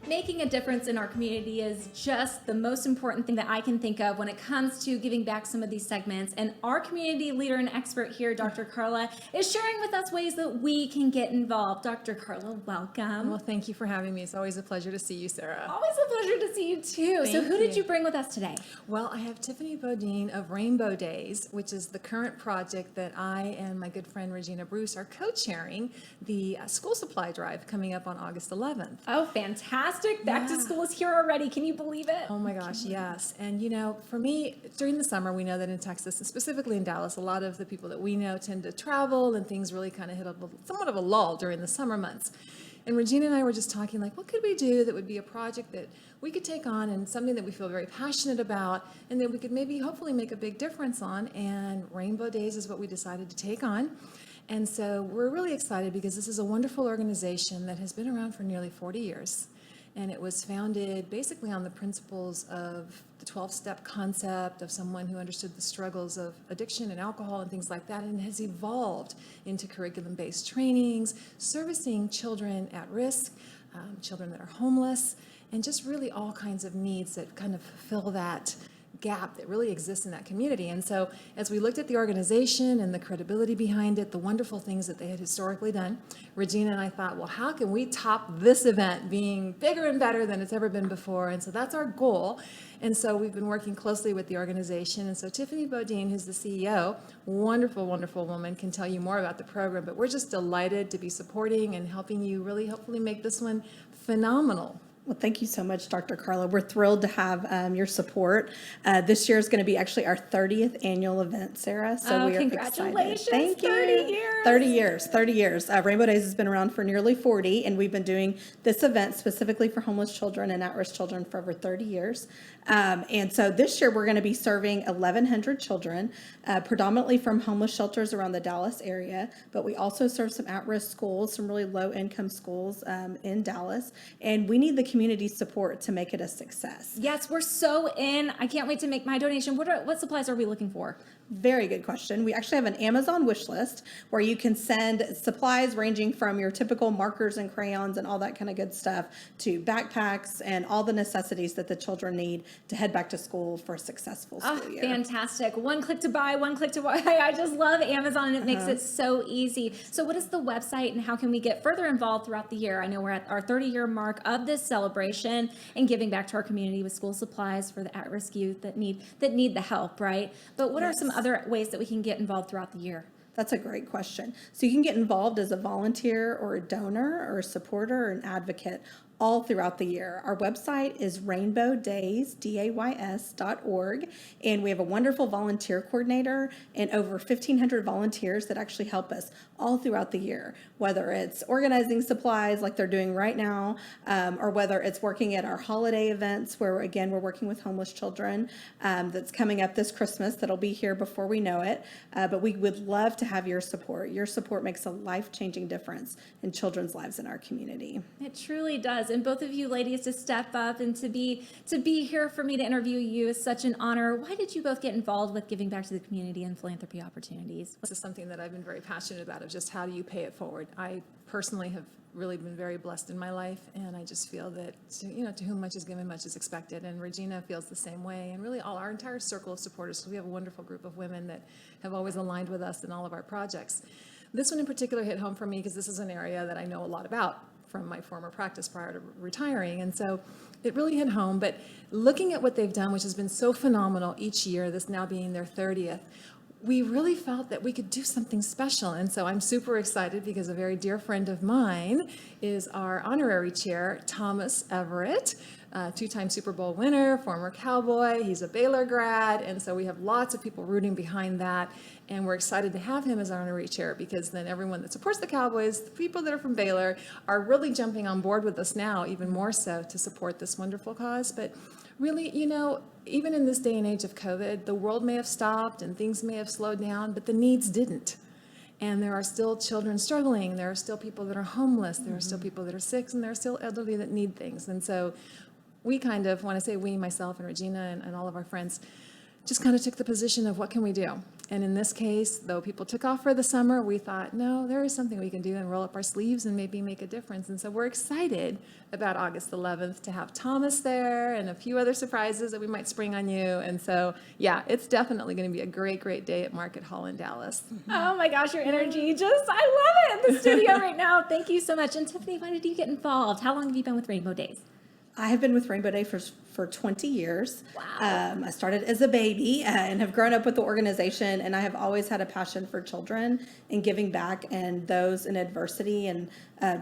Making a difference in our community is just the most important thing that I can think of when it comes to giving back some of these segments. And our community leader and expert here, Dr. Carla, is sharing with us ways that we can get involved. Dr. Carla, welcome. Well, thank you for having me. It's always a pleasure to see you, Sarah. Always a pleasure to see you too. So who did you bring with us today? Well, I have Tiffany Beaudine of Rainbow Days, which is the current project that I and my good friend Regina Bruce are co-chairing the school supply drive coming up on August 11th. Oh, fantastic. Back to school is here already. Can you believe it? Oh my gosh, yes. And you know, for me, during the summer, we know that in Texas, and specifically in Dallas, a lot of the people that we know tend to travel and things really kind of hit somewhat of a lull during the summer months. And Regina and I were just talking like, what could we do that would be a project that we could take on and something that we feel very passionate about and that we could maybe hopefully make a big difference on. And Rainbow Days is what we decided to take on. And so we're really excited because this is a wonderful organization that has been around for nearly 40 years. And it was founded basically on the principles of the 12-step concept of someone who understood the struggles of addiction and alcohol and things like that, and has evolved into curriculum-based trainings, servicing children at risk, children that are homeless, and just really all kinds of needs that kind of fill that gap that really exists in that community. And so as we looked at the organization and the credibility behind it, the wonderful things that they had historically done, Regina and I thought, well, how can we top this event being bigger and better than it's ever been before? And so that's our goal. And so we've been working closely with the organization. And so Tiffany Beaudine, who's the CEO, wonderful, wonderful woman, can tell you more about the program. But we're just delighted to be supporting and helping you really hopefully make this one phenomenal. Well, thank you so much, Dr. Carla. We're thrilled to have your support. This year is going to be actually our 30th annual event, Sarah. So we are congratulations. Excited. Thank you. 30 years. 30 years. Rainbow Days has been around for nearly 40, and we've been doing this event specifically for homeless children and at-risk children for over 30 years. And so this year we're going to be serving 1,100 children, predominantly from homeless shelters around the Dallas area, but we also serve some at-risk schools, some really low-income schools in Dallas, and we need the community support to make it a success. Yes, we're so in. I can't wait to make my donation. What supplies are we looking for? Very good question. We actually have an Amazon wish list where you can send supplies ranging from your typical markers and crayons and all that kind of good stuff to backpacks and all the necessities that the children need to head back to school for a successful school year. Fantastic. One click to buy, one click to buy. I just love Amazon, and it makes it so easy. So what is the website, and how can we get further involved throughout the year? I know we're at our 30-year mark of this celebration and giving back to our community with school supplies for the at-risk youth that need the help, right? But what are some other ways that we can get involved throughout the year? That's a great question. So you can get involved as a volunteer or a donor or a supporter or an advocate all throughout the year. Our website is rainbowdays.org, and we have a wonderful volunteer coordinator and over 1,500 volunteers that actually help us all throughout the year, whether it's organizing supplies like they're doing right now, or whether it's working at our holiday events where, again, we're working with homeless children that's coming up this Christmas that'll be here before we know it. But we would love to have your support. Your support makes a life-changing difference in children's lives in our community. It truly does. And both of you ladies to step up and to be here for me to interview you is such an honor. Why did you both get involved with giving back to the community and philanthropy opportunities? This is something that I've been very passionate about, of just how do you pay it forward. I personally have really been very blessed in my life, and I just feel that to whom much is given, much is expected. And Regina feels the same way, and really our entire circle of supporters. So we have a wonderful group of women that have always aligned with us in all of our projects. This one in particular hit home for me because this is an area that I know a lot about from my former practice prior to retiring. And so it really hit home. But looking at what they've done, which has been so phenomenal each year, this now being their 30th, we really felt that we could do something special. And so I'm super excited because a very dear friend of mine is our honorary chair, Thomas Everett, two-time Super Bowl winner, former Cowboy. He's a Baylor grad. And so we have lots of people rooting behind that. And we're excited to have him as our honorary chair because then everyone that supports the Cowboys, the people that are from Baylor, are really jumping on board with us now, even more so, to support this wonderful cause. But really, even in this day and age of COVID, the world may have stopped and things may have slowed down, but the needs didn't. And there are still children struggling. There are still people that are homeless. There are still people that are sick, and there are still elderly that need things. And so we kind of, when I say we, myself and Regina and all of our friends, just kind of took the position of what can we do? And in this case, though people took off for the summer, we thought, no, there is something we can do and roll up our sleeves and maybe make a difference. And so we're excited about August 11th to have Thomas there and a few other surprises that we might spring on you. And so, yeah, it's definitely going to be a great, great day at Market Hall in Dallas. Oh my gosh, your energy just, I love it in the studio right now. Thank you so much. And Tiffany, why did you get involved? How long have you been with Rainbow Days? I have been with Rainbow Day for 20 years. Wow. I started as a baby and have grown up with the organization, and I have always had a passion for children and giving back and those in adversity and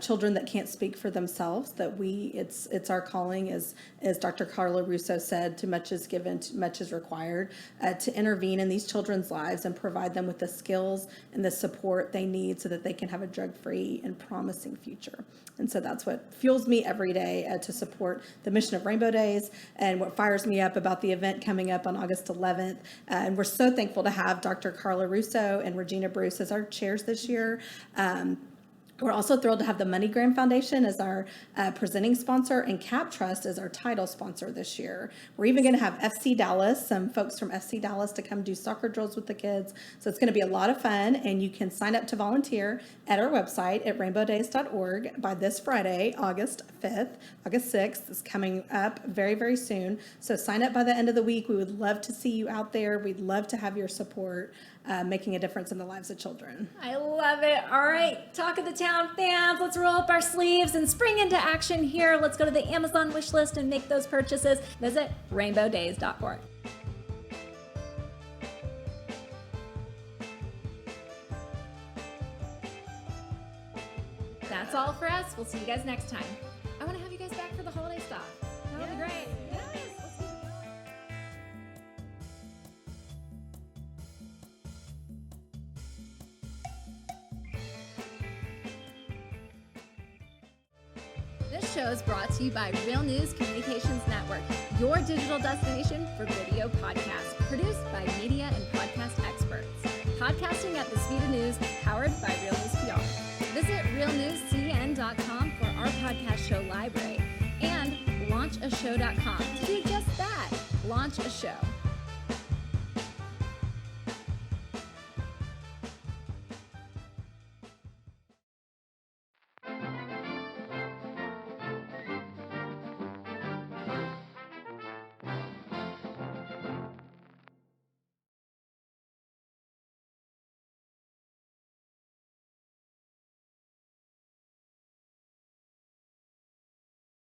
children that can't speak for themselves, that it's our calling, as Dr. Carla Russo said, too much is given, too much is required, to intervene in these children's lives and provide them with the skills and the support they need so that they can have a drug-free and promising future. And so that's what fuels me every day to support the mission of Rainbow Days, and what fires me up about the event coming up on August 11th. And we're so thankful to have Dr. Carla Russo and Regina Bruce as our chairs this year. We're also thrilled to have the MoneyGram Foundation as our presenting sponsor, and Cap Trust as our title sponsor this year. We're even going to have FC Dallas, some folks from FC Dallas, to come do soccer drills with the kids. So it's going to be a lot of fun, and you can sign up to volunteer at our website at rainbowdays.org by this Friday, August 5th. August 6th is coming up very, very soon. So sign up by the end of the week. We would love to see you out there. We'd love to have your support, making a difference in the lives of children. I love it. All right, Talk of the Town fans, let's roll up our sleeves and spring into action here. Let's go to the Amazon wish list and make those purchases. Visit rainbowdays.org. That's all for us. We'll see you guys next time. I want to have you guys back for the holiday stuff. That'll be great. Yes. Let's keep it going. This show is brought to you by Real News Communications Network, your digital destination for video podcasts, produced by media and podcast experts. Podcasting at the speed of news, powered by Real News PR. Visit realnewscn.com for our podcast show library and launchashow.com to do just that, launch a show.